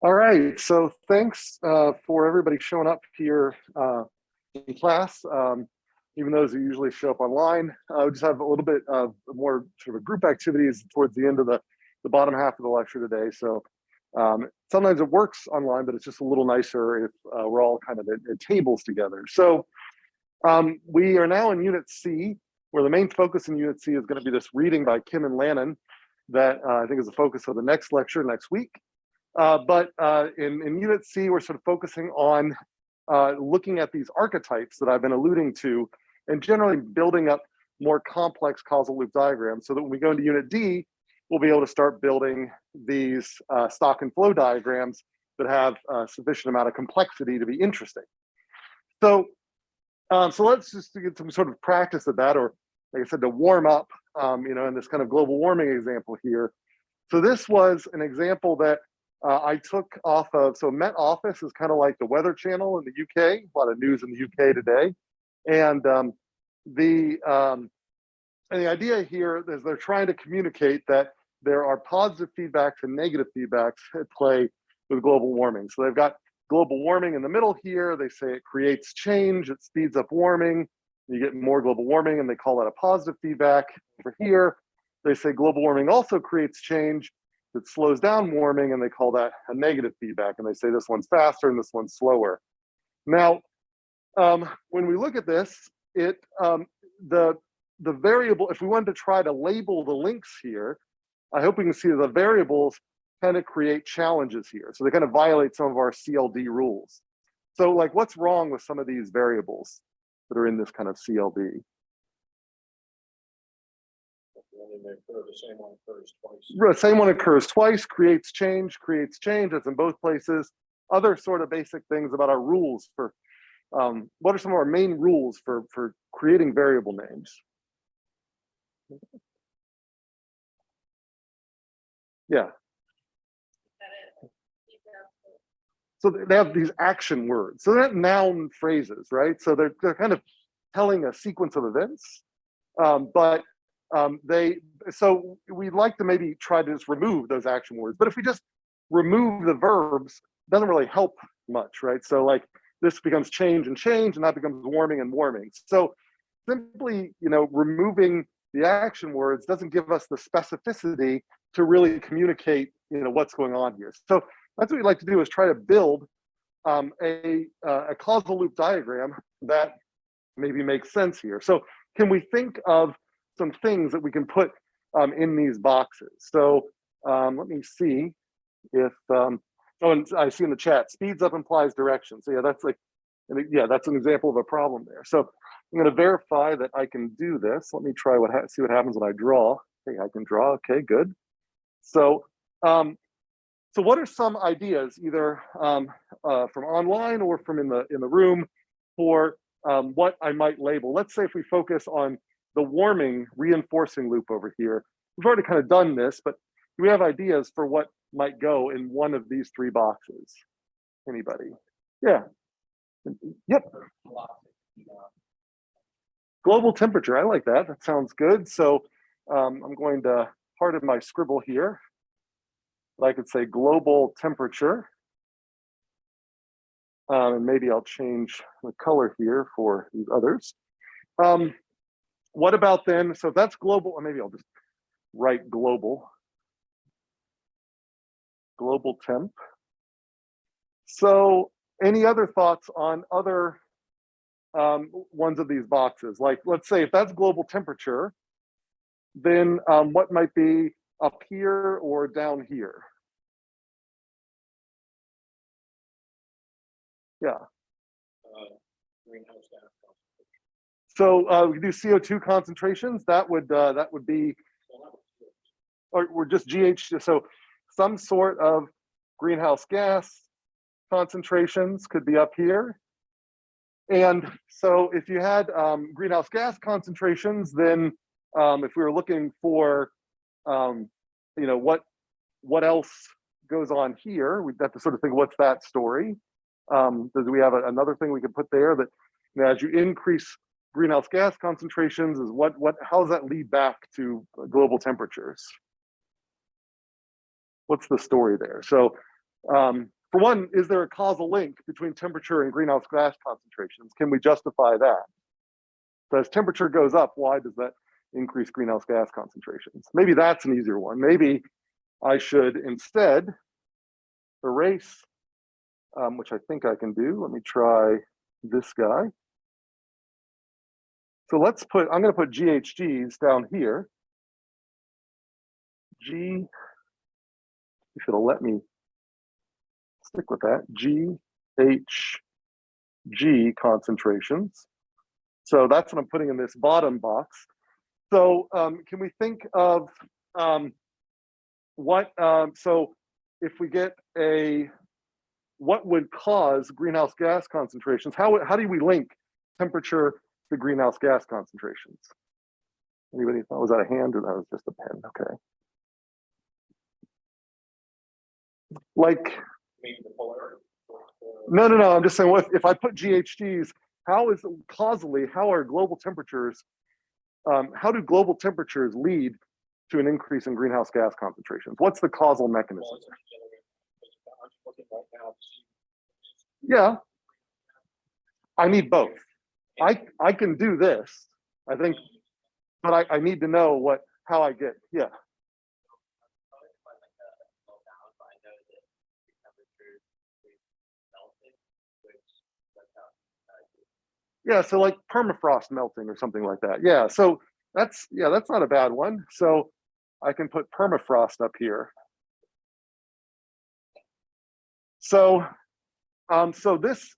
All right, so thanks for everybody showing up here in class. Even those who usually show up online, we just have a little bit of more sort of group activities towards the end of the bottom half of the lecture today. So sometimes it works online, but it's just a little nicer if we're all kind of in tables together. So we are now in Unit C, where the main focus in Unit C is going to be this reading by Kim and Lannon that I think is the focus of the next lecture next week. But in Unit C, we're sort of focusing on looking at these archetypes that I've been alluding to and generally building up more complex causal loop diagrams so that when we go into Unit D, we'll be able to start building these stock and flow diagrams that have a sufficient amount of complexity to be interesting. So, so let's just get some sort of practice at that, or like I said, to warm up, in this kind of global warming example here. So this was an example that I took off of, so Met Office is kind of like the Weather Channel in the UK, a lot of news in the UK today. And the idea here is they're trying to communicate that there are positive feedbacks and negative feedbacks at play with global warming. So they've got global warming in the middle here. They say it creates change, it speeds up warming, you get more global warming, and they call that a positive feedback. Over here, they say global warming also creates change that slows down warming, and they call that a negative feedback. And they say this one's faster and this one's slower. Now, when we look at this, the variable, if we wanted to try to label the links here, I hope we can see that the variables kind of create challenges here. So they kind of violate some of our CLD rules. So like, what's wrong with some of these variables that are in this kind of CLD? The same one occurs twice. The same one occurs twice, creates change. That's in both places. Other sort of basic things about our rules for, what are some of our main rules for creating variable names? Yeah. So they have these action words. So they're not noun phrases, right? So they're kind of telling a sequence of events, so we'd like to maybe try to just remove those action words. But if we just remove the verbs, it doesn't really help much, right? So like this becomes change, and that becomes warming and warming. So simply, removing the action words doesn't give us the specificity to really communicate, what's going on here. So that's what we'd like to do, is try to build a causal loop diagram that maybe makes sense here. So can we think of some things that we can put in these boxes? So let me see if, and I see in the chat, speeds up implies direction. So yeah, that's that's an example of a problem there. So I'm going to verify that I can do this. Let me try see what happens when I draw. Okay, I can draw. Okay, good. So, so what are some ideas, either from online or from in the room, for what I might label? Let's say if we focus on the warming reinforcing loop over here. We've already kind of done this, but do we have ideas for what might go in one of these three boxes? Anybody? Yeah. Yep. Global temperature. I like that. That sounds good. So I'm going to harden my scribble here. But I could say global temperature. And maybe I'll change the color here for these others. What about then, so if that's global, or maybe I'll just write global temp. So any other thoughts on other ones of these boxes? Like, let's say if that's global temperature, then what might be up here or down here? Yeah. Greenhouse gas. So we do CO2 concentrations. That would be, or we're just GH. So some sort of greenhouse gas concentrations could be up here. And so if you had greenhouse gas concentrations, then if we were looking for, what else goes on here, we'd have to sort of think, what's that story? Do we have another thing we could put there that, as you increase greenhouse gas concentrations, is how does that lead back to global temperatures? What's the story there? So For one, is there a causal link between temperature and greenhouse gas concentrations? Can we justify that? So as temperature goes up, why does that increase greenhouse gas concentrations? Maybe that's an easier one. Maybe I should instead erase, which I think I can do. Let me try this guy. So let's put, I'm going to put GHGs down here. G, if it'll let me stick with that, GHG concentrations. So that's what I'm putting in this bottom box. So can we think of so if we get what would cause greenhouse gas concentrations? How do we link temperature to greenhouse gas concentrations? Anybody thought, was that a hand or that was just a pen? Okay. Like, no, I'm just saying, what if I put GHGs, how is causally, how are global temperatures, how do global temperatures lead to an increase in greenhouse gas concentrations? What's the causal mechanism? Yeah, I need both. I can do this, I think, but I need to know how I get, yeah. Yeah, so like permafrost melting or something like that. Yeah, so that's not a bad one. So I can put permafrost up here. So so this,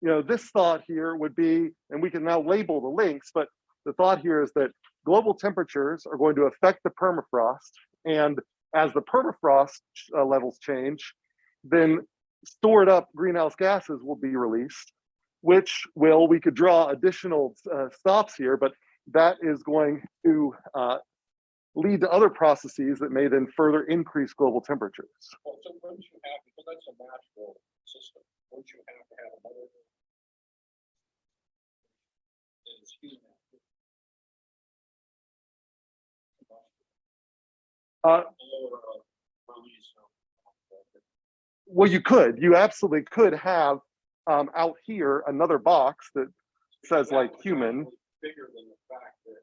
this thought here would be, and we can now label the links, but the thought here is that global temperatures are going to affect the permafrost, and as the permafrost levels change, then stored up greenhouse gases will be released, which we could draw additional stops here, but that is going to lead to other processes that may then further increase global temperatures. Well, so wouldn't you have, because that's a natural system, wouldn't you have to have another that is human? Well, you absolutely could have out here another box that says like human. Bigger than the fact that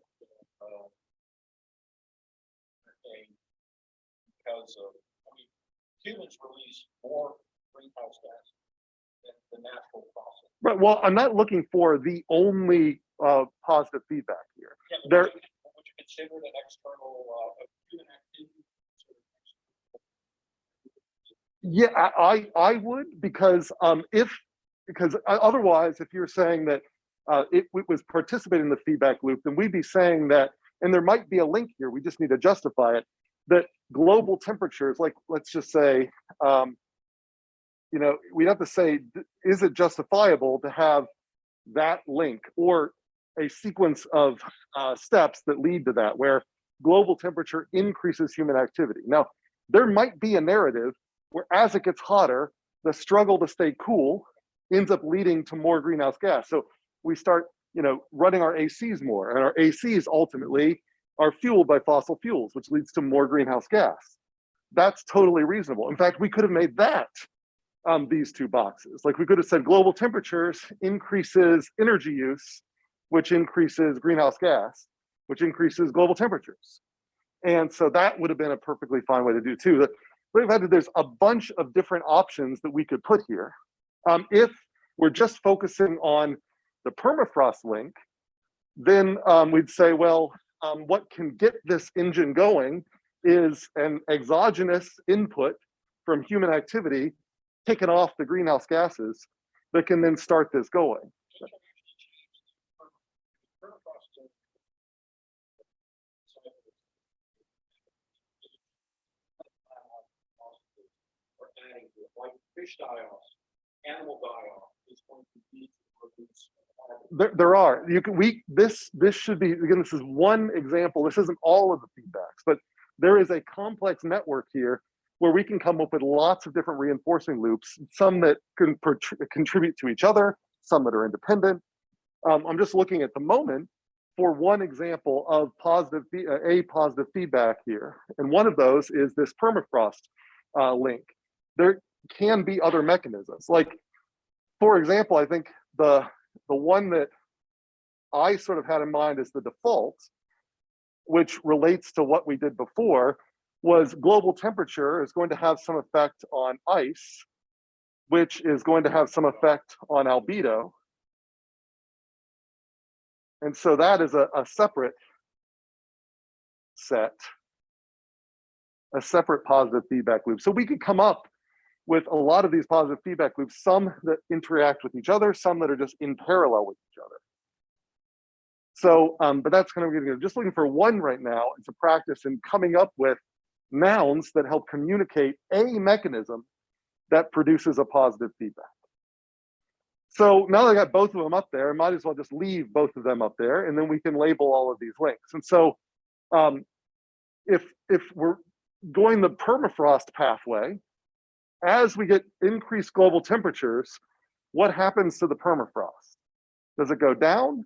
because of, humans release more greenhouse gas than the natural process. Right. Well, I'm not looking for the only positive feedback here. Yeah, would you consider an external human activity? Yeah, I would, because otherwise, if you're saying that it was participating in the feedback loop, then we'd be saying that, and there might be a link here, we just need to justify it, that global temperatures, like let's just say, we'd have to say, is it justifiable to have that link or a sequence of steps that lead to that, where global temperature increases human activity? Now, there might be a narrative where as it gets hotter, the struggle to stay cool ends up leading to more greenhouse gas. So we start, running our ACs more, and our ACs ultimately are fueled by fossil fuels, which leads to more greenhouse gas. That's totally reasonable. In fact, we could have made that these two boxes. Like we could have said global temperatures increases energy use, which increases greenhouse gas, which increases global temperatures. And so that would have been a perfectly fine way to do too. There's a bunch of different options that we could put here. If we're just focusing on the permafrost link, then we'd say, well, what can get this engine going is an exogenous input from human activity taking off the greenhouse gases that can then start this going. Like fish die-off, animal die-off is going to be reduced. There are. This should be, again, this is one example. This isn't all of the feedbacks, but there is a complex network here where we can come up with lots of different reinforcing loops, some that can contribute to each other, some that are independent. I'm just looking at the moment for one example of positive feedback here. And one of those is this permafrost link. can be other mechanisms. Like, for example, I think the one that I sort of had in mind as the default, which relates to what we did before, was global temperature is going to have some effect on ice, which is going to have some effect on albedo. And so that is a separate set, a separate positive feedback loop. So we could come up with a lot of these positive feedback loops, some that interact with each other, some that are just in parallel with each other. So, but that's kind of just looking for one right now. It's a practice in coming up with nouns that help communicate a mechanism that produces a positive feedback. So now that I got both of them up there, I might as well just leave both of them up there, and then we can label all of these links. And so if we're going the permafrost pathway, as we get increased global temperatures, what happens to the permafrost? Does it go down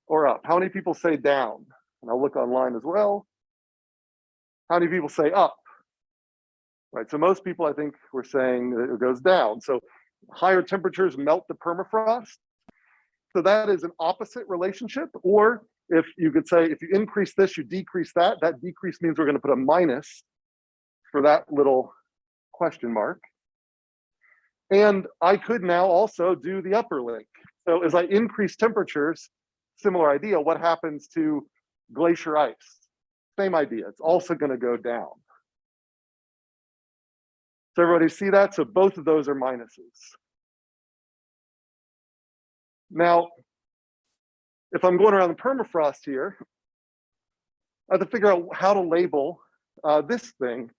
or up? How many people say down? And I'll look online as well. How many people say up? Right, so most people, I think, were saying that it goes down. So higher temperatures melt the permafrost. So that is an opposite relationship. Or if you could say, if you increase this, you decrease that. That decrease means we're going to put a minus for that little question mark. And I could now also do the upper link. So as I increase temperatures, similar idea, what happens to glacier ice? Same idea, it's also going to go down. So everybody see that? So both of those are minuses. Now, if I'm going around the permafrost here, I have to figure out how to label this thing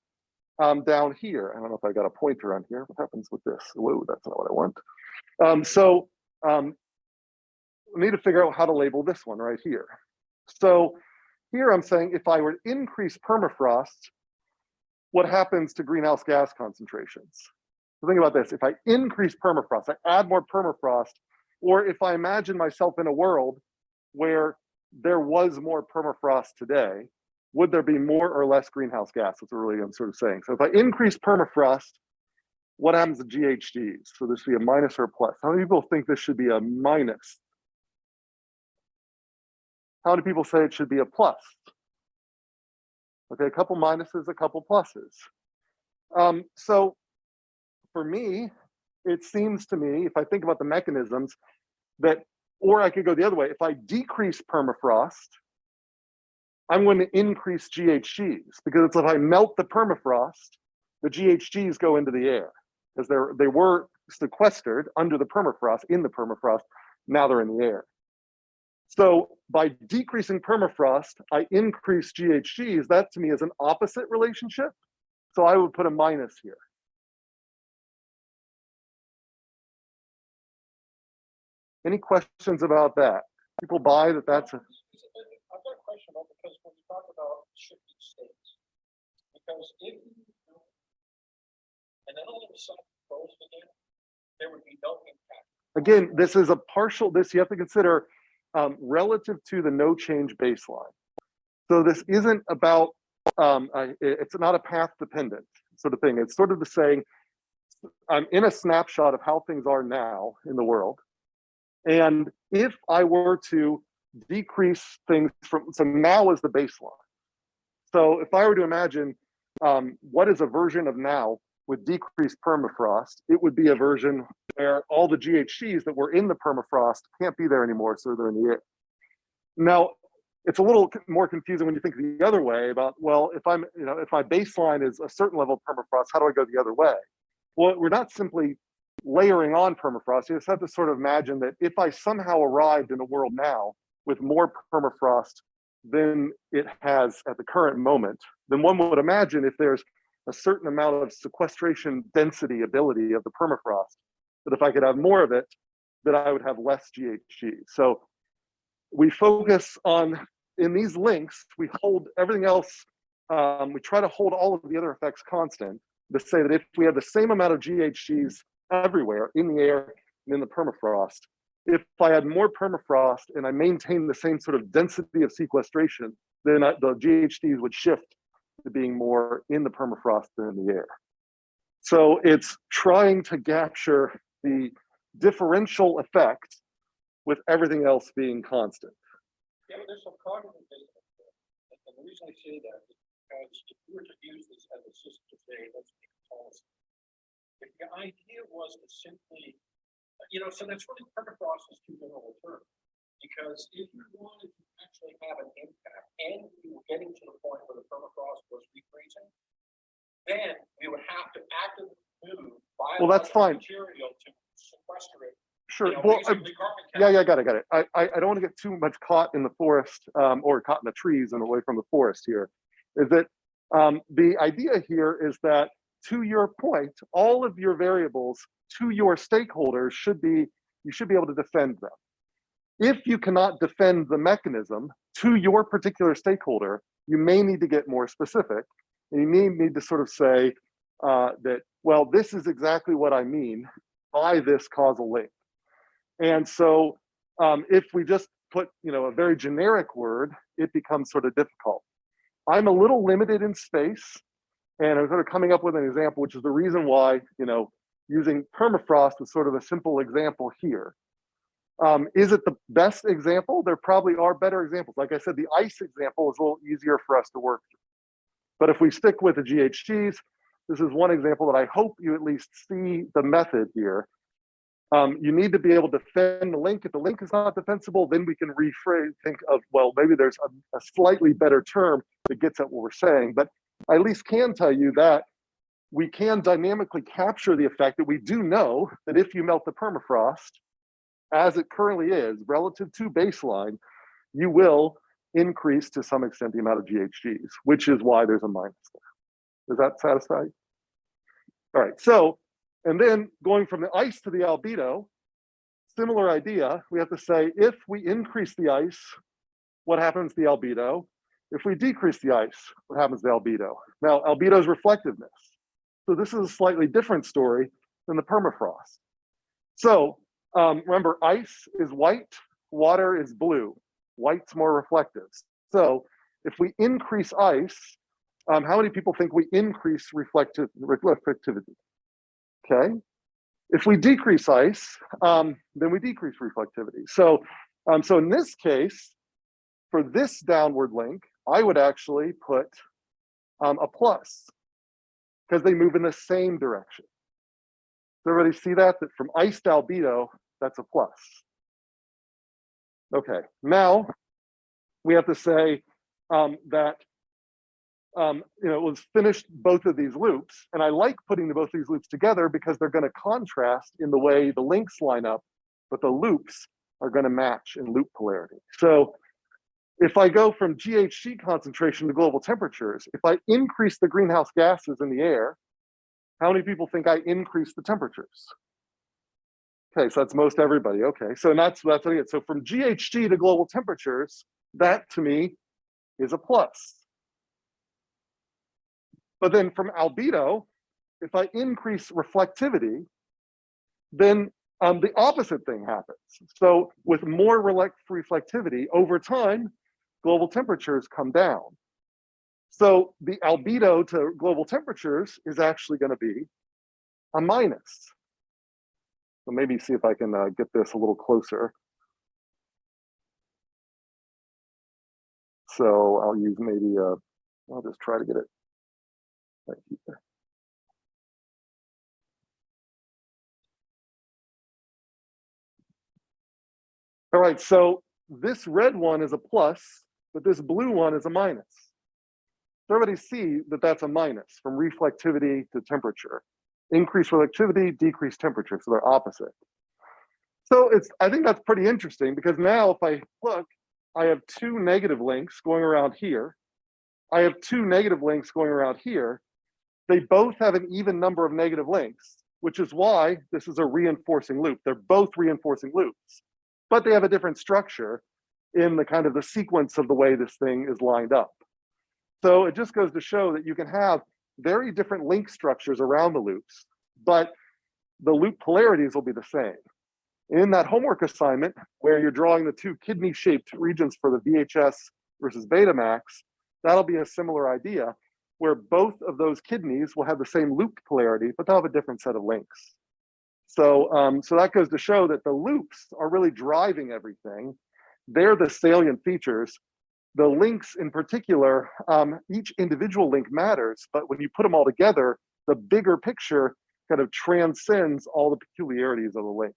down here. I don't know if I got a pointer on here. What happens with this? Whoa, that's not what I want. I need to figure out how to label this one right here. So here I'm saying if I were to increase permafrost, what happens to greenhouse gas concentrations? So think about this. If I increase permafrost, I add more permafrost, or if I imagine myself in a world where there was more permafrost today, would there be more or less greenhouse gas? That's what really I'm sort of saying. So if I increase permafrost, what happens to GHGs? So this should be a minus or a plus. How many people think this should be a minus? How many people say it should be a plus? Okay, a couple minuses, a couple pluses. So for me, it seems to me, if I think about the mechanisms that, or I could go the other way, if I decrease permafrost, I'm going to increase GHGs, because it's if I melt the permafrost, the GHGs go into the air, because they were sequestered under the permafrost, in the permafrost, now they're in the air. So by decreasing permafrost, I increase GHGs. That to me is an opposite relationship. So I would put a minus here. Any questions about that? People buy that that's a... I've got a question about, because when you talk about shifting states, because if you do, and then all of a sudden froze again, there would be no impact. Again, this is a partial, this you have to consider relative to the no change baseline. So this isn't about, it's not a path dependent sort of thing. It's sort of the saying, I'm in a snapshot of how things are now in the world. And if I were to decrease things from, so now is the baseline. So if I were to imagine what is a version of now with decreased permafrost, it would be a version where all the GHGs that were in the permafrost can't be there anymore, so they're in the air. Now, it's a little more confusing when you think the other way about, well, if I'm, if my baseline is a certain level of permafrost, how do I go the other way? Well, we're not simply layering on permafrost. You just have to sort of imagine that if I somehow arrived in a world now with more permafrost than it has at the current moment, then one would imagine if there's a certain amount of sequestration density ability of the permafrost, that if I could have more of it, that I would have less GHG. So we focus on, in these links, we hold everything else, we try to hold all of the other effects constant to say that if we have the same amount of GHGs everywhere, in the air and in the permafrost, if I had more permafrost and I maintain the same sort of density of sequestration, then the GHGs would shift to being more in the permafrost than in the air. So it's trying to capture the differential effect with everything else being constant. Yeah, but there's some cognitive dissonance there. And the reason I say that is because if you were to use this as a system today, let's make a policy. If the idea was to simply, so that's really permafrost is too general a term. Because if you wanted to actually have an impact and you were getting to the point where the permafrost was decreasing, then we would have to actively move that's fine. material to sequester it. Sure. Well, yeah, got it. I don't want to get too much caught in the forest or caught in the trees and away from the forest here. Is that the idea here is that, to your point, all of your variables to your stakeholders you should be able to defend them. If you cannot defend the mechanism to your particular stakeholder, you may need to get more specific. And you may need to sort of say that, well, this is exactly what I mean by this causal link. And so if we just put, a very generic word, it becomes sort of difficult. I'm a little limited in space, and I'm sort of coming up with an example, which is the reason why, using permafrost is sort of a simple example here. Is it the best example? There probably are better examples. Like I said, the ice example is a little easier for us to work through. But if we stick with the GHGs, this is one example that I hope you at least see the method here. You need to be able to defend the link. If the link is not defensible, then we can think of, well, maybe there's a slightly better term that gets at what we're saying. But I at least can tell you that we can dynamically capture the effect that we do know that if you melt the permafrost, as it currently is, relative to baseline, you will increase to some extent the amount of GHGs, which is why there's a minus there. Does that satisfy you? All right, so, and then going from the ice to the albedo, similar idea, we have to say, if we increase the ice, what happens to the albedo? If we decrease the ice, what happens to the albedo? Now, albedo is reflectiveness. So this is a slightly different story than the permafrost. So remember, ice is white, water is blue. White's more reflective. So if we increase ice, how many people think we increase reflectivity? Okay. If we decrease ice, then we decrease reflectivity. So, so in this case, for this downward link, I would actually put a plus because they move in the same direction. Does everybody see that? That from ice to albedo, that's a plus. Okay, now we have to say that let's finish both of these loops. And I like putting both these loops together because they're going to contrast in the way the links line up, but the loops are going to match in loop polarity. So if I go from GHG concentration to global temperatures, if I increase the greenhouse gases in the air, how many people think I increase the temperatures? Okay, so that's most everybody. Okay, so that's what I get. So from GHG to global temperatures, that to me is a plus. But then from albedo, if I increase reflectivity, then the opposite thing happens. So with more reflectivity over time, global temperatures come down. So the albedo to global temperatures is actually going to be a minus. So maybe see if I can get this a little closer. So I'll use maybe, I'll just try to get it. Thank you. All right, so this red one is a plus, but this blue one is a minus. So everybody see that that's a minus from reflectivity to temperature. Increased reflectivity, decreased temperature, so they're opposite. So I think that's pretty interesting because now if I look, I have two negative links going around here. I have two negative links going around here. They both have an even number of negative links, which is why this is a reinforcing loop. They're both reinforcing loops, but they have a different structure in the kind of the sequence of the way this thing is lined up. So it just goes to show that you can have very different link structures around the loops, but the loop polarities will be the same. In that homework assignment, where you're drawing the two kidney-shaped regions for the VHS versus Betamax, that'll be a similar idea. where both of those kidneys will have the same loop polarity, but they'll have a different set of links. So, so that goes to show that the loops are really driving everything. They're the salient features. The links in particular, each individual link matters, but when you put them all together, the bigger picture kind of transcends all the peculiarities of the links.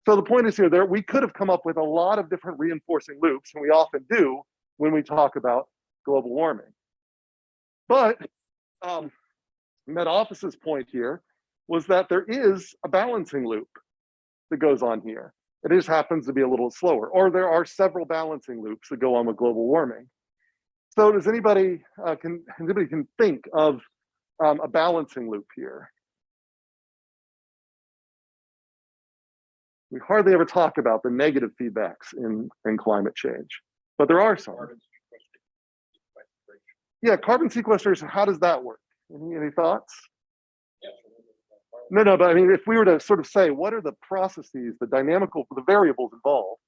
So the point is here, we could have come up with a lot of different reinforcing loops, and we often do when we talk about global warming. But Met Office's point here was that there is a balancing loop that goes on here. It just happens to be a little slower, or there are several balancing loops that go on with global warming. So does anybody can think of a balancing loop here? We hardly ever talk about the negative feedbacks in climate change, but there are some. Yeah, carbon sequestration, how does that work? Any thoughts? No, but I mean, if we were to sort of say, what are the processes, the variables involved?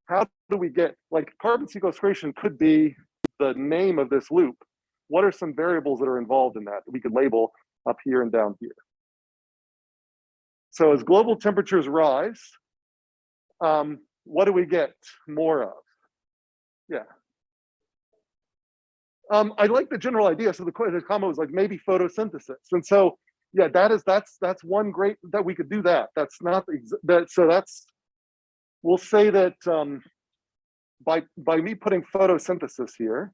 How do we get, like carbon sequestration could be the name of this loop. What are some variables that are involved in that we could label up here and down here? So as global temperatures rise, what do we get more of? Yeah. I like the general idea. So the comment was like maybe photosynthesis. And so, yeah, that's one great, that we could do that. That's not that. So that's, we'll say that by me putting photosynthesis here,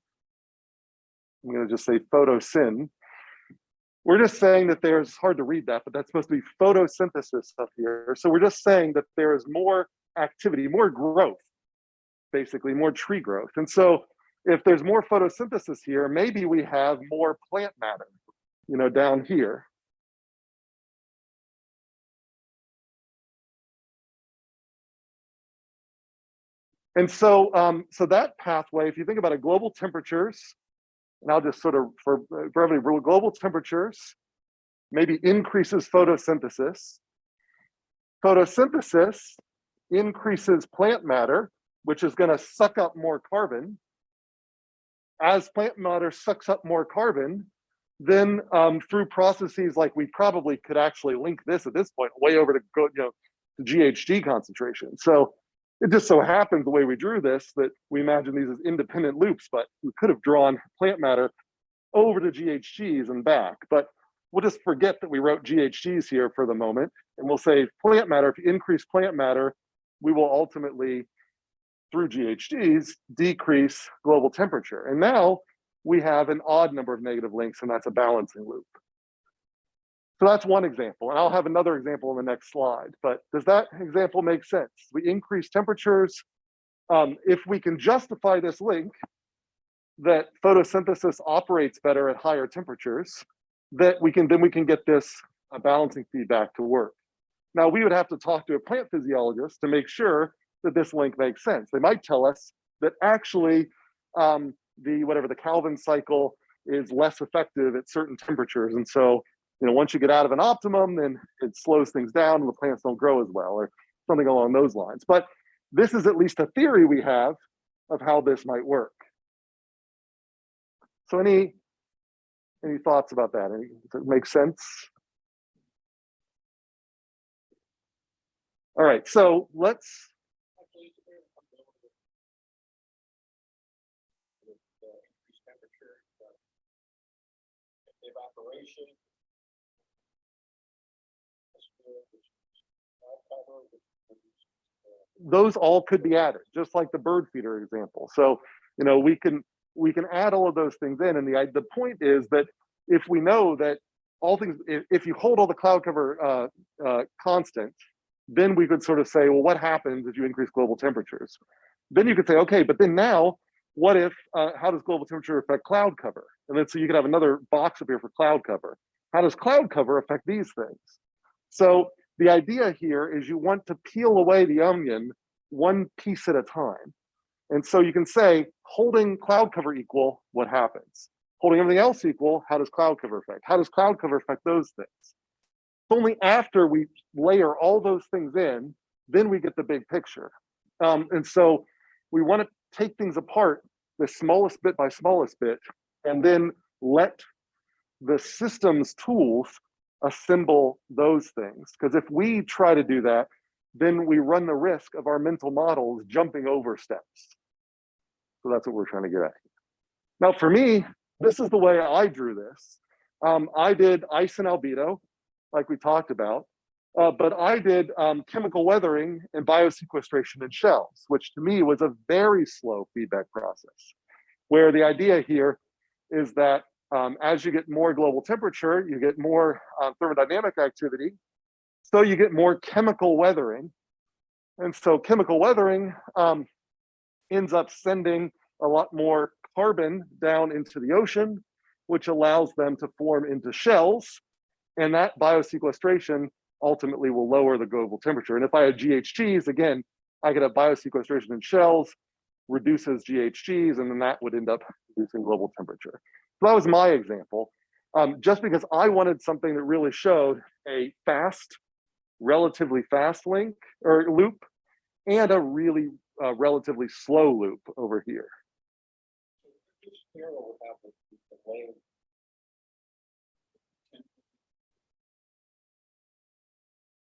I'm going to just say photosyn. We're just saying that there's, hard to read that, but that's supposed to be photosynthesis up here. So we're just saying that there is more activity, more growth, basically more tree growth. And so if there's more photosynthesis here, maybe we have more plant matter, down here. And so, so that pathway, if you think about it, global temperatures, and I'll just sort of, for everybody, global temperatures maybe increases photosynthesis. Photosynthesis increases plant matter, which is going to suck up more carbon. As plant matter sucks up more carbon, then through processes like we probably could actually link this at this point way over to go, to GHG concentration. So it just so happens the way we drew this that we imagine these as independent loops, but we could have drawn plant matter over to GHGs and back. But we'll just forget that we wrote GHGs here for the moment, and we'll say plant matter, if you increase plant matter, we will ultimately, through GHGs, decrease global temperature. And now we have an odd number of negative links, and that's a balancing loop. So that's one example, and I'll have another example in the next slide. But does that example make sense? We increase temperatures. If we can justify this link, that photosynthesis operates better at higher temperatures, that we can get this balancing feedback to work. Now we would have to talk to a plant physiologist to make sure that this link makes sense. They might tell us that actually the Calvin cycle is less effective at certain temperatures, and so once you get out of an optimum, then it slows things down and the plants don't grow as well, or something along those lines. But this is at least a theory we have of how this might work. So any thoughts about that? Does it make sense? All right, so let's. Evaporation. Those all could be added, just like the bird feeder example. So, we can add all of those things in. And the point is that if we know that all things, if you hold all the cloud cover constant, then we could sort of say, well, what happens if you increase global temperatures? Then you could say, okay, but then now, what if, how does global temperature affect cloud cover? And then so you could have another box up here for cloud cover. How does cloud cover affect these things? So the idea here is you want to peel away the onion one piece at a time. And so you can say, holding cloud cover equal, what happens? Holding everything else equal, how does cloud cover affect? How does cloud cover affect those things? It's only after we layer all those things in, then we get the big picture. And so we want to take things apart the smallest bit by smallest bit and then let the system's tools assemble those things. Because if we try to do that, then we run the risk of our mental models jumping over steps. So that's what we're trying to get at. Now, for me, this is the way I drew this. I did ice and albedo, like we talked about, but I did chemical weathering and biosequestration in shells, which to me was a very slow feedback process, where the idea here is that as you get more global temperature, you get more thermodynamic activity, so you get more chemical weathering. And so chemical weathering ends up sending a lot more carbon down into the ocean, which allows them to form into shells. And that biosequestration ultimately will lower the global temperature. And if I had GHGs, again, I could have biosequestration in shells, reduces GHGs, and then that would end up reducing global temperature. So that was my example, just because I wanted something that really showed a fast, relatively fast link or loop, and a really relatively slow loop over here.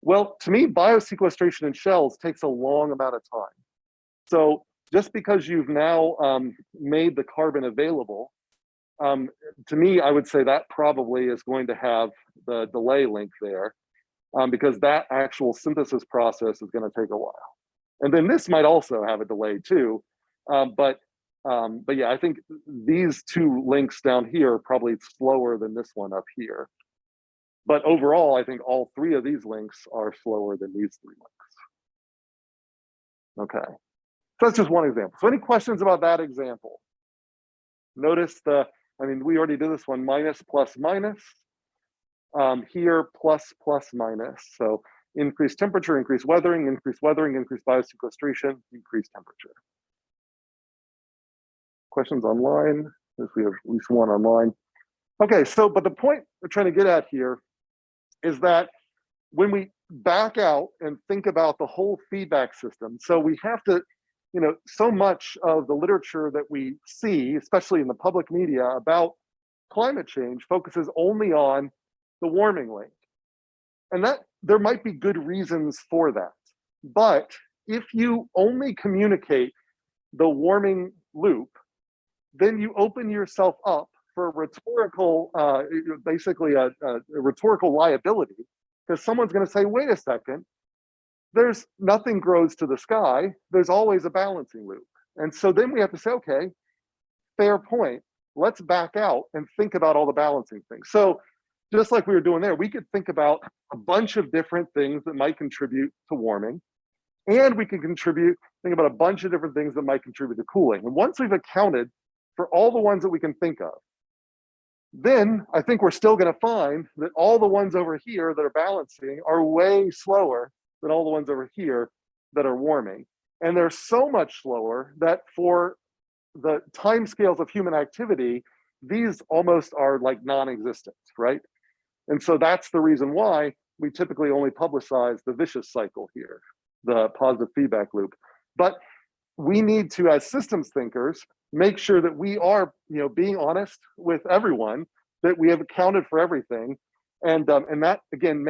Well, to me, biosequestration in shells takes a long amount of time. So just because you've now made the carbon available, to me, I would say that probably is going to have the delay link there, because that actual synthesis process is going to take a while. And then this might also have a delay too, but yeah, I think these two links down here are probably slower than this one up here. But overall, I think all three of these links are slower than these three links. Okay, so that's just one example. So any questions about that example? Notice I mean, we already did this one, minus, plus, minus. Here, plus, plus, minus. So increased temperature, increased weathering, increased biosequestration, increased temperature. Questions online? If we have at least one online. Okay, so, but the point we're trying to get at here is that when we back out and think about the whole feedback system, so we have to, so much of the literature that we see, especially in the public media about climate change, focuses only on the warming link. And that there might be good reasons for that. But if you only communicate the warming loop, then you open yourself up for a rhetorical, basically a rhetorical liability, because someone's going to say, wait a second, there's nothing grows to the sky. There's always a balancing loop. And so then we have to say, okay, fair point. Let's back out and think about all the balancing things. So just like we were doing there, we could think about a bunch of different things that might contribute to warming. And we can think about a bunch of different things that might contribute to cooling. And once we've accounted for all the ones that we can think of, then I think we're still going to find that all the ones over here that are balancing are way slower than all the ones over here that are warming. And they're so much slower that for the timescales of human activity, these almost are like non-existent, right? And so that's the reason why we typically only publicize the vicious cycle here, the positive feedback loop. But we need to, as systems thinkers, make sure that we are, being honest with everyone, that we have accounted for everything, and that again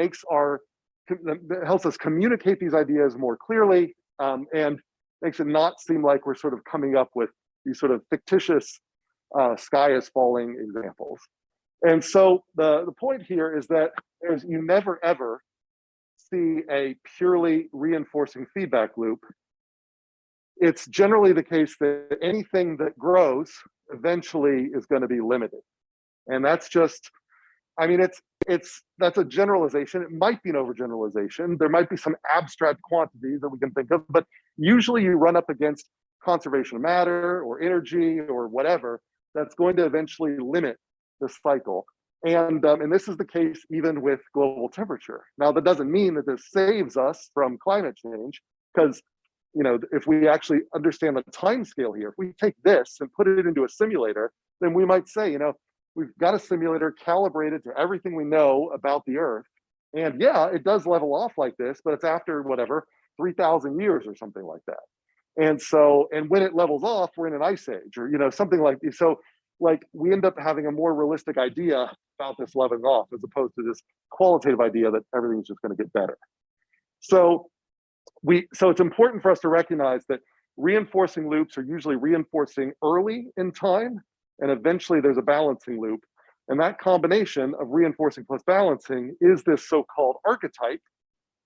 helps us communicate these ideas more clearly, and makes it not seem like we're sort of coming up with these sort of fictitious sky is falling examples. And so the point here is that you never ever see a purely reinforcing feedback loop. It's generally the case that anything that grows eventually is going to be limited. And that's just, I mean, that's a generalization. It might be an overgeneralization. There might be some abstract quantities that we can think of, but usually you run up against conservation of matter or energy or whatever that's going to eventually limit the cycle. And this is the case even with global temperature. Now, that doesn't mean that this saves us from climate change, because if we actually understand the time scale here, if we take this and put it into a simulator, then we might say, we've got a simulator calibrated to everything we know about the Earth. And yeah, it does level off like this, but it's after whatever, 3,000 years or something like that. And so, and when it levels off, we're in an ice age or, something like this. So like we end up having a more realistic idea about this leveling off as opposed to this qualitative idea that everything's just going to get better. So it's important for us to recognize that reinforcing loops are usually reinforcing early in time, and eventually there's a balancing loop. And that combination of reinforcing plus balancing is this so-called archetype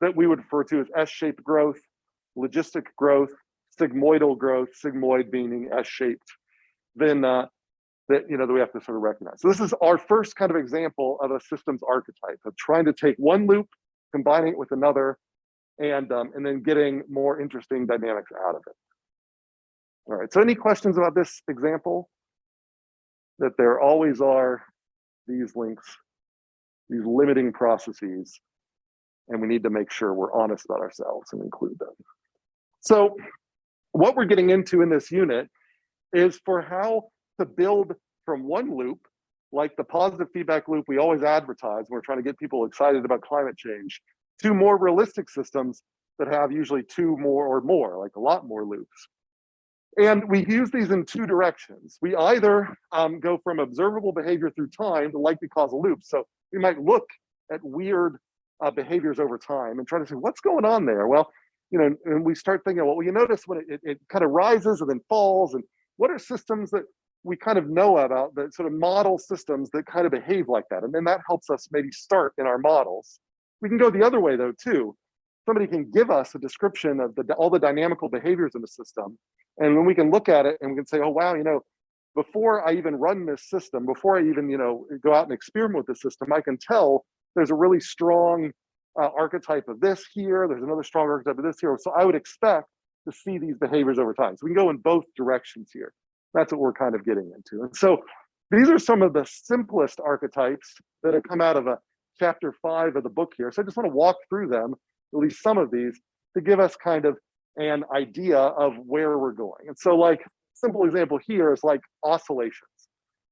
that we would refer to as S-shaped growth, logistic growth, sigmoidal growth, sigmoid meaning S-shaped, then that we have to sort of recognize. So this is our first kind of example of a systems archetype, of trying to take one loop, combining it with another, and then getting more interesting dynamics out of it. All right, so any questions about this example? That there always are these links, these limiting processes, and we need to make sure we're honest about ourselves and include them. So what we're getting into in this unit is for how to build from one loop, like the positive feedback loop we always advertise when we're trying to get people excited about climate change, to more realistic systems that have usually two more or more, like a lot more loops. And we use these in two directions. We either go from observable behavior through time to likely causal loops. So we might look at weird behaviors over time and try to say, what's going on there? Well, and we start thinking, well, you notice when it kind of rises and then falls, and what are systems that we kind of know about, that sort of model systems that kind of behave like that? And then that helps us maybe start in our models. We can go the other way though, too. Somebody can give us a description of all the dynamical behaviors in the system. And when we can look at it and we can say, oh, wow, before I even run this system, before I even, go out and experiment with the system, I can tell there's a really strong archetype of this here. There's another strong archetype of this here. So I would expect to see these behaviors over time. So we can go in both directions here. That's what we're kind of getting into. And so these are some of the simplest archetypes that have come out of chapter 5 of the book here. So I just want to walk through them, at least some of these, to give us kind of an idea of where we're going. And so like simple example here is like oscillations.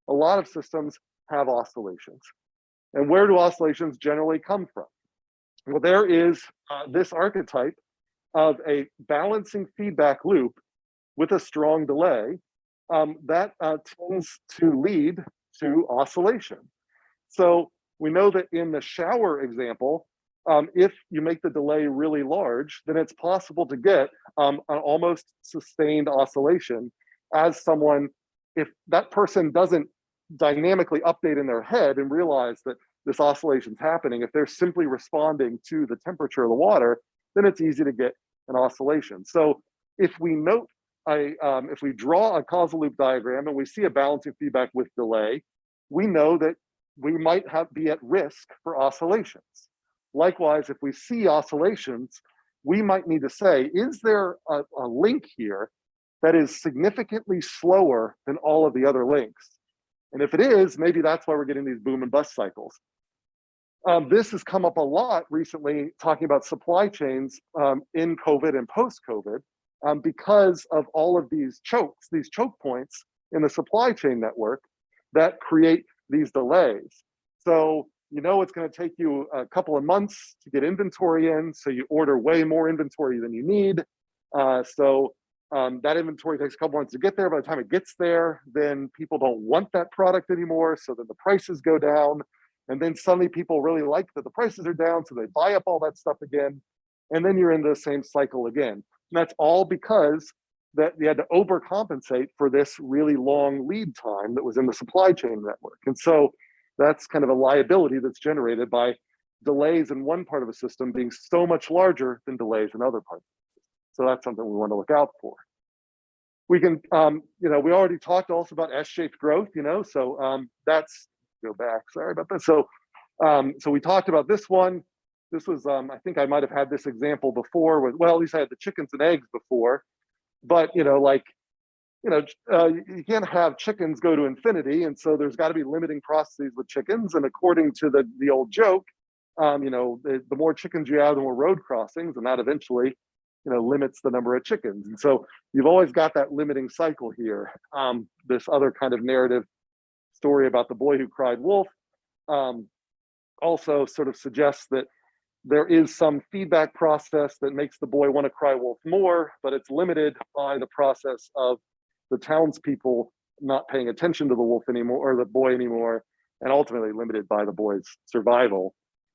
A lot of systems have oscillations. And where do oscillations generally come from? Well, there is this archetype of a balancing feedback loop with a strong delay that tends to lead to oscillation. So we know that in the shower example, if you make the delay really large, then it's possible to get an almost sustained oscillation as someone, if that person doesn't dynamically update in their head and realize that this oscillation is happening, if they're simply responding to the temperature of the water, then it's easy to get an oscillation. So if we note, if we draw a causal loop diagram and we see a balancing feedback with delay, we know that we might be at risk for oscillations. Likewise, if we see oscillations, we might need to say, is there a link here that is significantly slower than all of the other links? And if it is, maybe that's why we're getting these boom and bust cycles. This has come up a lot recently, talking about supply chains in COVID and post-COVID, because of all of these choke points in the supply chain network that create these delays. So it's going to take you a couple of months to get inventory in, so you order way more inventory than you need. That inventory takes a couple months to get there. By the time it gets there, then people don't want that product anymore, so then the prices go down. And then suddenly people really like that the prices are down, so they buy up all that stuff again. And then you're in the same cycle again. And that's all because that you had to overcompensate for this really long lead time that was in the supply chain network. And so that's kind of a liability that's generated by delays in one part of a system being so much larger than delays in other parts. So that's something we want to look out for. We can, we already talked also about S-shaped growth, so that's, go back, sorry about that. So we talked about this one. This was, I think I might have had this example before with, well, at least I had the chickens and eggs before, but you can't have chickens go to infinity. And so there's got to be limiting processes with chickens. And according to the old joke, the more chickens you have, the more road crossings, and that eventually, limits the number of chickens. And so you've always got that limiting cycle here. This other kind of narrative story about the boy who cried wolf also sort of suggests that there is some feedback process that makes the boy want to cry wolf more, but it's limited by the process of the townspeople not paying attention to the wolf anymore, or the boy anymore, and ultimately limited by the boy's survival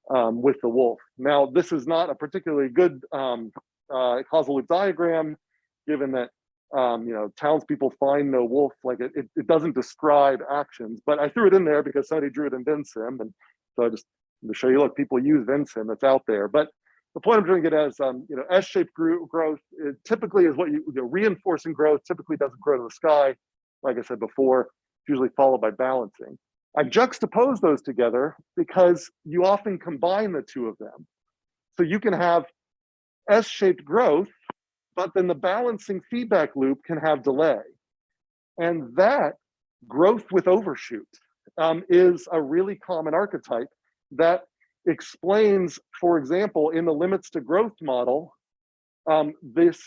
with the wolf. Now, this is not a particularly good causal loop diagram, given that townspeople find no wolf. Like it doesn't describe actions, but I threw it in there because somebody drew it in VinSim, and so I just to show you, look, people use VinSim, that's out there. But the point I'm doing it as, S-shaped growth typically is what reinforcing growth typically doesn't grow to the sky. Like I said before, it's usually followed by balancing. I juxtapose those together because you often combine the two of them. So you can have S-shaped growth, but then the balancing feedback loop can have delay. And that growth with overshoot is a really common archetype that explains, for example, in the limits to growth model, this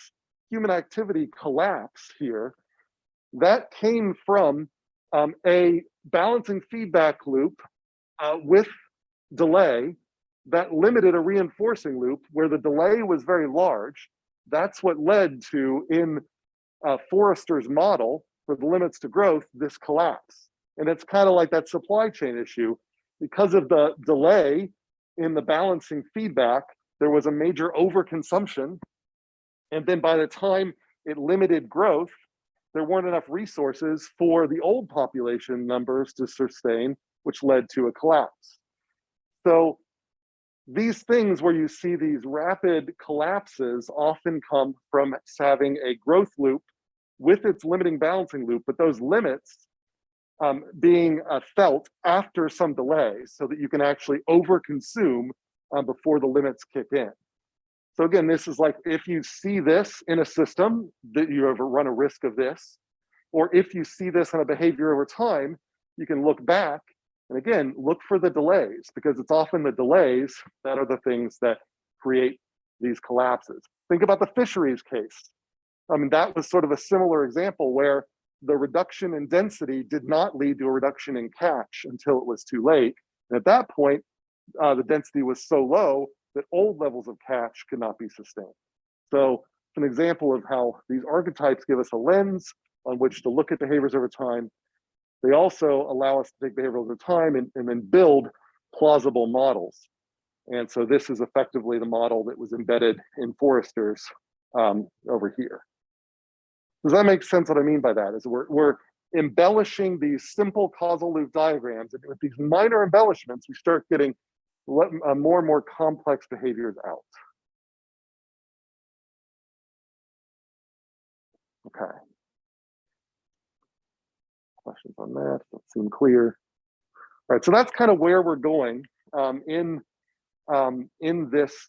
human activity collapse here, that came from a balancing feedback loop with delay that limited a reinforcing loop where the delay was very large. That's what led to, in Forrester's model for the limits to growth, this collapse. And it's kind of like that supply chain issue. Because of the delay in the balancing feedback, there was a major overconsumption. And then by the time it limited growth, there weren't enough resources for the old population numbers to sustain, which led to a collapse. So these things where you see these rapid collapses often come from having a growth loop with its limiting balancing loop, but those limits being felt after some delay so that you can actually overconsume before the limits kick in. So again, this is like, if you see this in a system, that you ever run a risk of this, or if you see this in a behavior over time, you can look back and again, look for the delays, because it's often the delays that are the things that create these collapses. Think about the fisheries case. I mean, that was sort of a similar example where the reduction in density did not lead to a reduction in catch until it was too late. And at that point, the density was so low that old levels of catch could not be sustained. So it's an example of how these archetypes give us a lens on which to look at behaviors over time. They also allow us to take behaviors over time and then build plausible models. And so this is effectively the model that was embedded in Forrester's over here. Does that make sense? What I mean by that is we're embellishing these simple causal loop diagrams, and with these minor embellishments, we start getting more and more complex behaviors out. Okay. Questions on that? That seem clear. All right, so that's kind of where we're going in this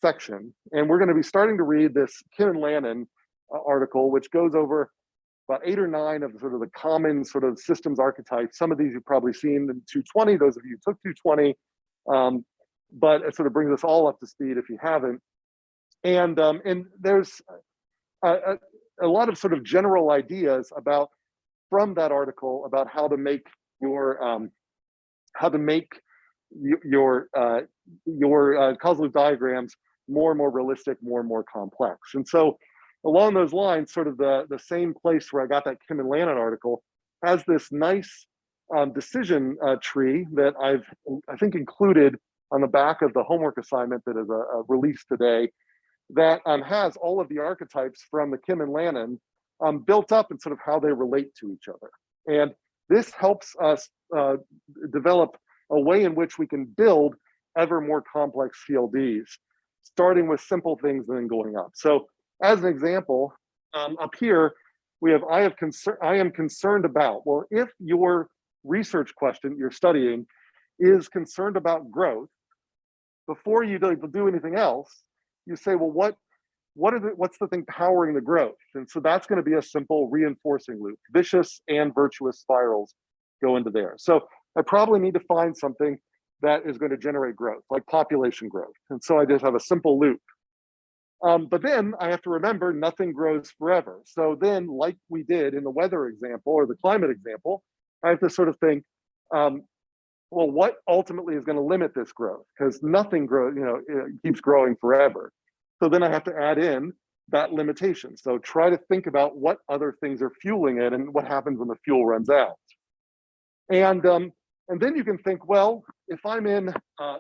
section, and we're going to be starting to read this Kim and Lannon article, which goes over about 8 or 9 of sort of the common sort of systems archetypes. Some of these you've probably seen in 220, those of you who took 220, but it sort of brings us all up to speed if you haven't. And there's a lot of sort of general ideas from that article about how to make your causal loop diagrams more and more realistic, more and more complex. And so along those lines, sort of the same place where I got that Kim and Lannon article has this nice decision tree that I think included on the back of the homework assignment that is released today, that has all of the archetypes from the Kim and Lannon built up and sort of how they relate to each other. And this helps us develop a way in which we can build ever more complex CLDs, starting with simple things and then going up. So as an example, up here, we have, I am concerned about, well, if your research question you're studying is concerned about growth, before you do anything else, you say, well, what's the thing powering the growth? And so that's going to be a simple reinforcing loop. Vicious and virtuous spirals go into there. So I probably need to find something that is going to generate growth, like population growth. And so I just have a simple loop. But then I have to remember nothing grows forever. So then, like we did in the weather example or the climate example, I have to sort of think, well, what ultimately is going to limit this growth? Because nothing grows, it keeps growing forever. So then I have to add in that limitation. So try to think about what other things are fueling it and what happens when the fuel runs out. And then you can think, well, if I'm in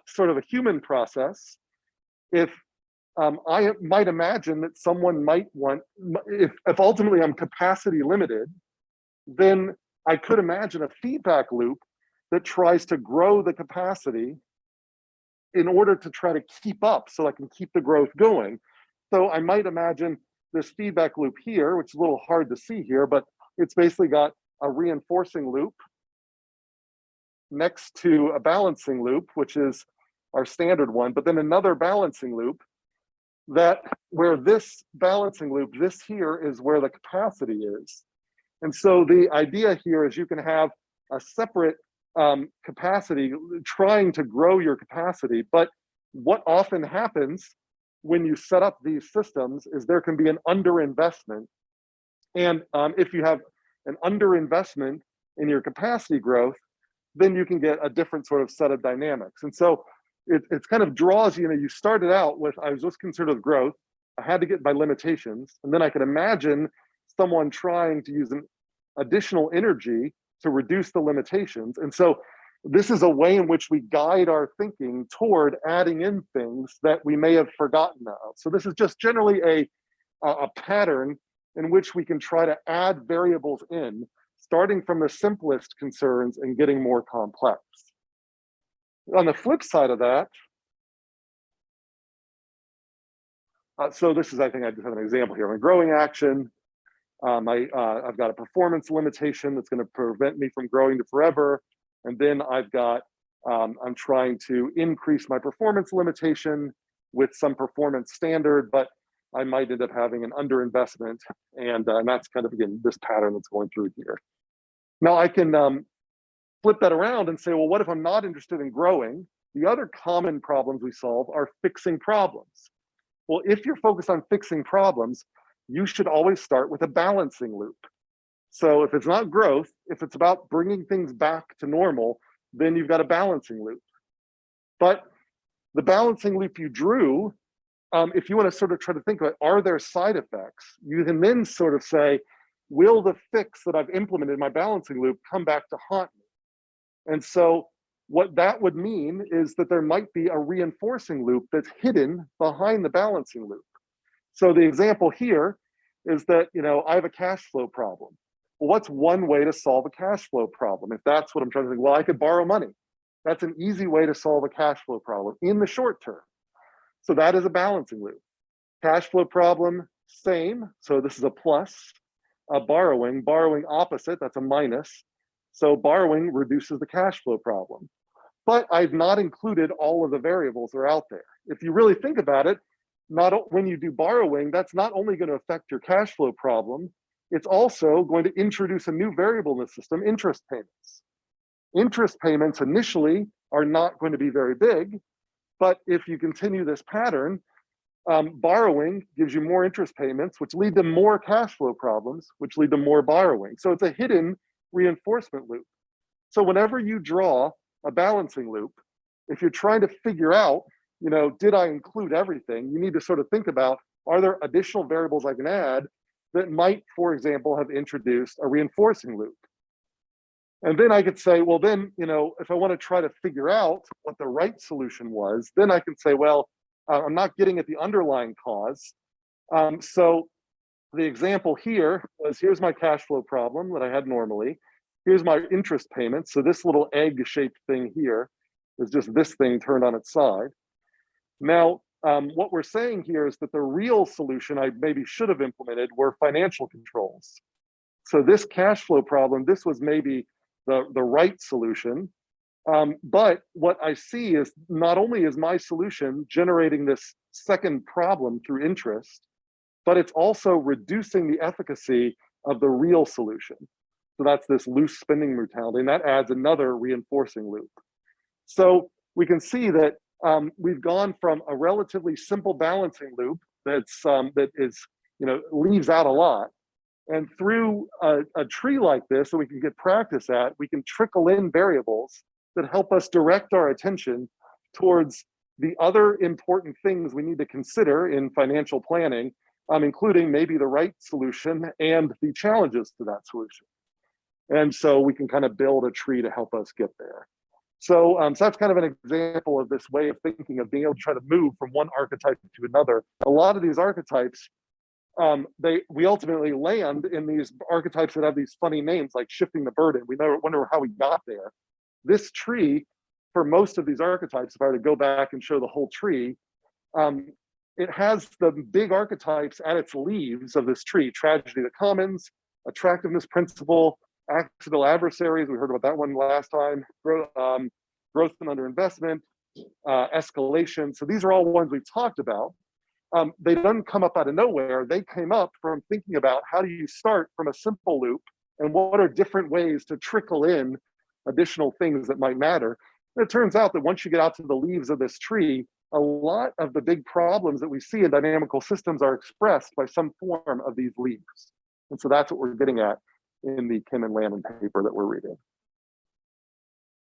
sort of a human process, if I might imagine that someone might want, if ultimately I'm capacity limited, then I could imagine a feedback loop that tries to grow the capacity in order to try to keep up so I can keep the growth going. So I might imagine this feedback loop here, which is a little hard to see here, but it's basically got a reinforcing loop next to a balancing loop, which is our standard one, but then another balancing loop that where this balancing loop, this here is where the capacity is. And so the idea here is you can have a separate capacity trying to grow your capacity, but what often happens when you set up these systems is there can be an underinvestment. And if you have an underinvestment in your capacity growth, then you can get a different sort of set of dynamics. And so it kind of draws, you started out with, I was just concerned with growth. I had to get by limitations. And then I could imagine someone trying to use an additional energy to reduce the limitations. And so this is a way in which we guide our thinking toward adding in things that we may have forgotten of. So this is just generally a pattern in which we can try to add variables in, starting from the simplest concerns and getting more complex. On the flip side of that, so this is, I think I just have an example here. In growing action, I've got a performance limitation that's going to prevent me from growing to forever. And then I've got, I'm trying to increase my performance limitation with some performance standard, but I might end up having an underinvestment. And that's kind of, again, this pattern that's going through here. Now I can flip that around and say, well, what if I'm not interested in growing? The other common problems we solve are fixing problems. Well, if you're focused on fixing problems, you should always start with a balancing loop. So if it's not growth, if it's about bringing things back to normal, then you've got a balancing loop. But the balancing loop you drew, if you want to sort of try to think about, are there side effects? You can then sort of say, will the fix that I've implemented in my balancing loop come back to haunt me? And so what that would mean is that there might be a reinforcing loop that's hidden behind the balancing loop. So the example here is that, I have a cash flow problem. Well, what's one way to solve a cash flow problem? If that's what I'm trying to think, well, I could borrow money. That's an easy way to solve a cash flow problem in the short term. So that is a balancing loop. Cash flow problem, same. So this is a plus. Borrowing opposite, that's a minus. So borrowing reduces the cash flow problem. But I've not included all of the variables that are out there. If you really think about it, when you do borrowing, that's not only going to affect your cash flow problem, it's also going to introduce a new variable in the system, interest payments. Interest payments initially are not going to be very big, but if you continue this pattern, borrowing gives you more interest payments, which lead to more cash flow problems, which lead to more borrowing. So it's a hidden reinforcement loop. So whenever you draw a balancing loop, if you're trying to figure out, did I include everything? You need to sort of think about, are there additional variables I can add that might, for example, have introduced a reinforcing loop? And then I could say, well, then, if I want to try to figure out what the right solution was, then I can say, well, I'm not getting at the underlying cause. So the example here was, here's my cash flow problem that I had normally. Here's my interest payments. So this little egg-shaped thing here is just this thing turned on its side. Now, what we're saying here is that the real solution I maybe should have implemented were financial controls. So this cash flow problem, this was maybe the right solution. But what I see is not only is my solution generating this second problem through interest, but it's also reducing the efficacy of the real solution. So that's this loose spending brutality, and that adds another reinforcing loop. So we can see that we've gone from a relatively simple balancing loop that leaves out a lot, and through a tree like this that we can get practice at, we can trickle in variables that help us direct our attention towards the other important things we need to consider in financial planning, including maybe the right solution and the challenges to that solution. And so we can kind of build a tree to help us get there. So, so that's kind of an example of this way of thinking of being able to try to move from one archetype to another. A lot of these archetypes, we ultimately land in these archetypes that have these funny names like shifting the burden. We never wonder how we got there. This tree, for most of these archetypes, if I were to go back and show the whole tree, it has the big archetypes at its leaves of this tree: tragedy of the commons, attractiveness principle, accidental adversaries. We heard about that one last time. Growth and underinvestment, escalation. So these are all ones we've talked about. They didn't come up out of nowhere. They came up from thinking about how do you start from a simple loop and what are different ways to trickle in additional things that might matter. And it turns out that once you get out to the leaves of this tree, a lot of the big problems that we see in dynamical systems are expressed by some form of these leaves. And so that's what we're getting at in the Kim and Landon paper that we're reading.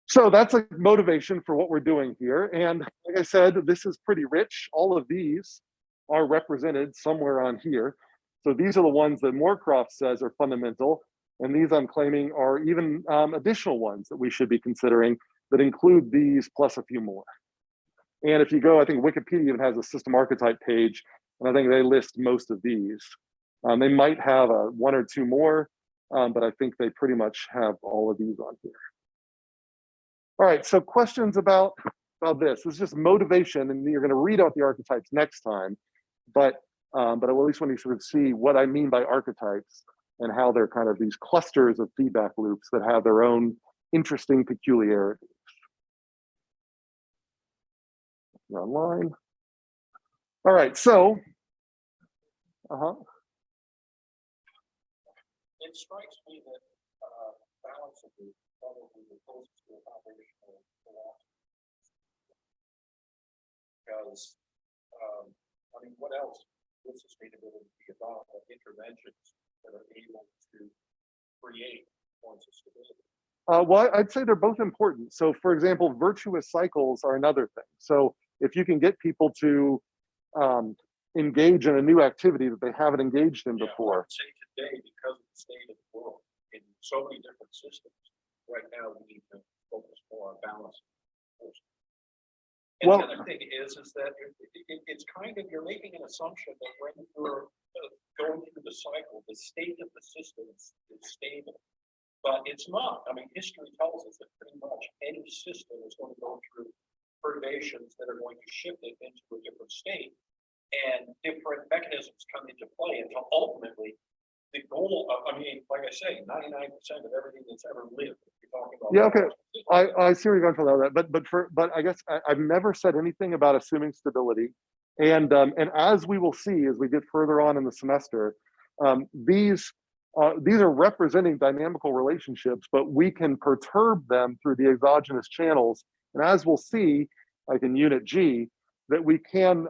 So that's a motivation for what we're doing here. And like I said, this is pretty rich. All of these are represented somewhere on here. So these are the ones that Moorcroft says are fundamental. And these I'm claiming are even additional ones that we should be considering that include these plus a few more. And if you go, I think Wikipedia even has a system archetype page, and I think they list most of these. They might have one or two more, but I think they pretty much have all of these on here. All right, so questions about this. This is just motivation, and you're going to read out the archetypes next time, but I at least want you to sort of see what I mean by archetypes and how they're kind of these clusters of feedback loops that have their own interesting peculiarities. Online. All right, so it strikes me that balance of the probably the closest to a foundational philosophy. Because I mean, what else would sustainability be about than interventions that are able to create points of stability? Well, I'd say they're both important. So, for example, virtuous cycles are another thing. So, if you can get people to engage in a new activity that they haven't engaged in before. I would say today, because of the state of the world in so many different systems, right now we need to focus more on balance. And the other thing is that it's kind of, you're making an assumption that when you're going through the cycle, the state of the system is stable. But it's not. I mean, history tells us that pretty much any system is going to go through perturbations that are going to shift it into a different state. And different mechanisms come into play until ultimately the goal of, I mean, like I say, 99% of everything that's ever lived. You're talking about. Yeah, okay. I see where you're going for that. But I guess I've never said anything about assuming stability. And as we will see as we get further on in the semester, these are representing dynamical relationships, but we can perturb them through the exogenous channels. And as we'll see, like in Unit G, that we can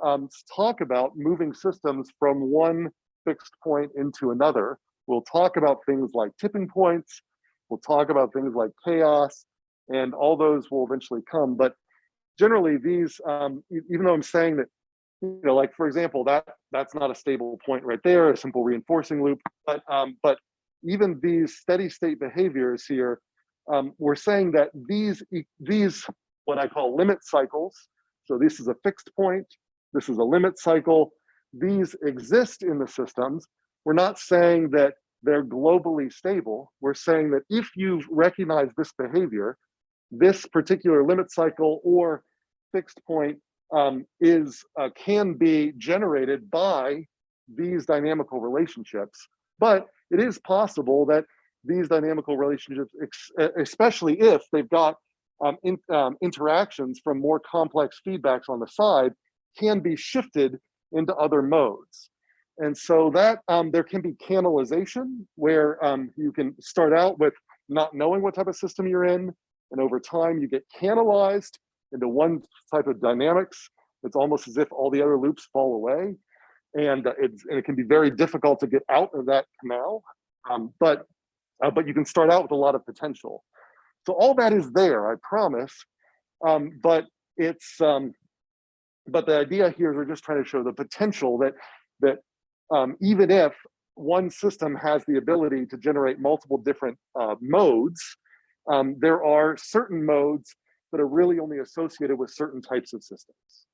talk about moving systems from one fixed point into another. We'll talk about things like tipping points. We'll talk about things like chaos, and all those will eventually come. But generally, these, even though I'm saying that, you know, like for example, that's not a stable point right there, a simple reinforcing loop. But even these steady state behaviors here, we're saying that these what I call limit cycles. So this is a fixed point. This is a limit cycle. These exist in the systems. We're not saying that they're globally stable. We're saying that if you recognize this behavior, this particular limit cycle or fixed point can be generated by these dynamical relationships. But it is possible that these dynamical relationships, especially if they've got interactions from more complex feedbacks on the side, can be shifted into other modes. And so that there can be canalization where you can start out with not knowing what type of system you're in, and over time you get canalized into one type of dynamics. It's almost as if all the other loops fall away, and it can be very difficult to get out of that canal. But you can start out with a lot of potential. So all that is there, I promise. But the idea here is we're just trying to show the potential that even if one system has the ability to generate multiple different modes, there are certain modes that are really only associated with certain types of systems.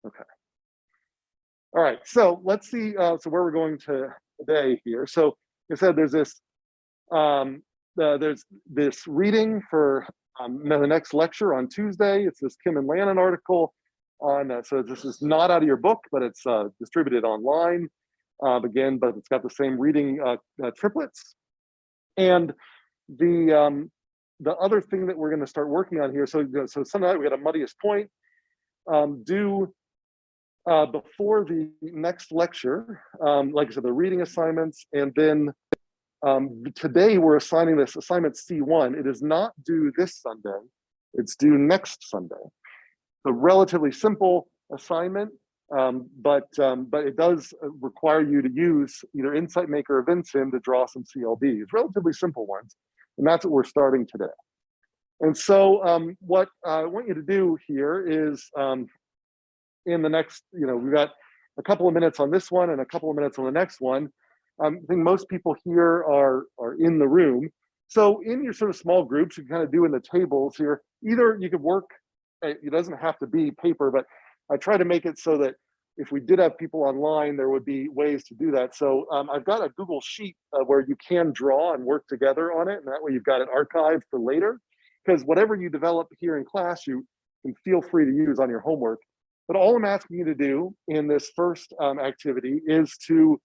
Okay. All right, so let's see so where we're going to today here. So I said there's this reading for the next lecture on Tuesday. It's this Kim and Lannon article on, so this is not out of your book, but it's distributed online again, but it's got the same reading triplets. And the other thing that we're going to start working on here, so some of that we got a muddiest point, before the next lecture, like I said, the reading assignments, and then today we're assigning this assignment C1. It is not due this Sunday, it's due next Sunday. A relatively simple assignment, but it does require you to use either Insight Maker or Vinsim to draw some CLDs, relatively simple ones, and that's what we're starting today. And so what I want you to do here is in the next, we've got a couple of minutes on this one and a couple of minutes on the next one. I think most people here are in the room. So in your sort of small groups, you can kind of do in the tables here, either you could work, it doesn't have to be paper, but I try to make it so that if we did have people online, there would be ways to do that. So I've got a Google Sheet where you can draw and work together on it. And that way you've got it archived for later, because whatever you develop here in class, you can feel free to use on your homework. But all I'm asking you to do in this first activity is to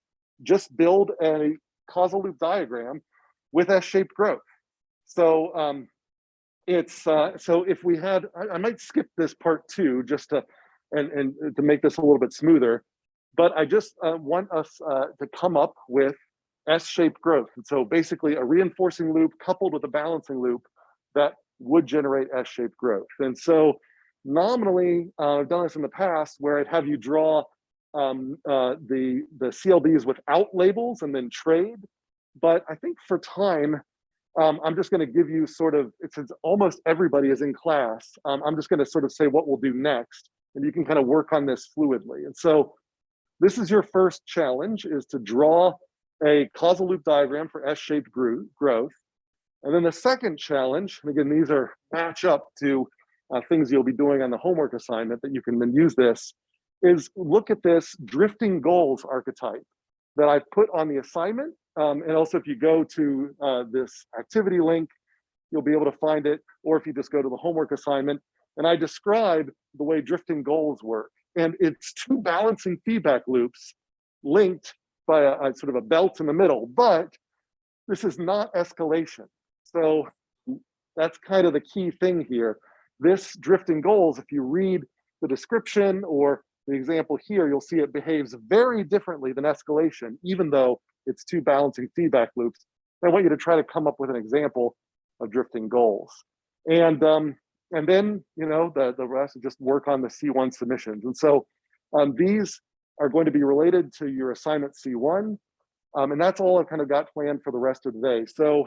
just build a causal loop diagram with S-shaped growth. So so if we had, I might skip this part too, just to and to make this a little bit smoother. But I just want us to come up with S-shaped growth. And so basically a reinforcing loop coupled with a balancing loop that would generate S-shaped growth. And so nominally, I've done this in the past where I'd have you draw the CLDs without labels and then trade. But I think for time, I'm just going to give you sort of, since almost everybody is in class, I'm just going to sort of say what we'll do next, and you can kind of work on this fluidly. And so this is your first challenge, is to draw a causal loop diagram for S-shaped growth. And then the second challenge, and again, these are match up to things you'll be doing on the homework assignment that you can then use this, is look at this drifting goals archetype that I've put on the assignment. And also if you go to this activity link, you'll be able to find it, or if you just go to the homework assignment, and I describe the way drifting goals work. And it's two balancing feedback loops linked by a sort of a belt in the middle, but this is not escalation. So that's kind of the key thing here. This drifting goals, if you read the description or the example here, you'll see it behaves very differently than escalation, even though it's two balancing feedback loops. I want you to try to come up with an example of drifting goals. And then, the rest is just work on the C1 submissions. And so these are going to be related to your assignment C1. And that's all I've kind of got planned for the rest of the day. So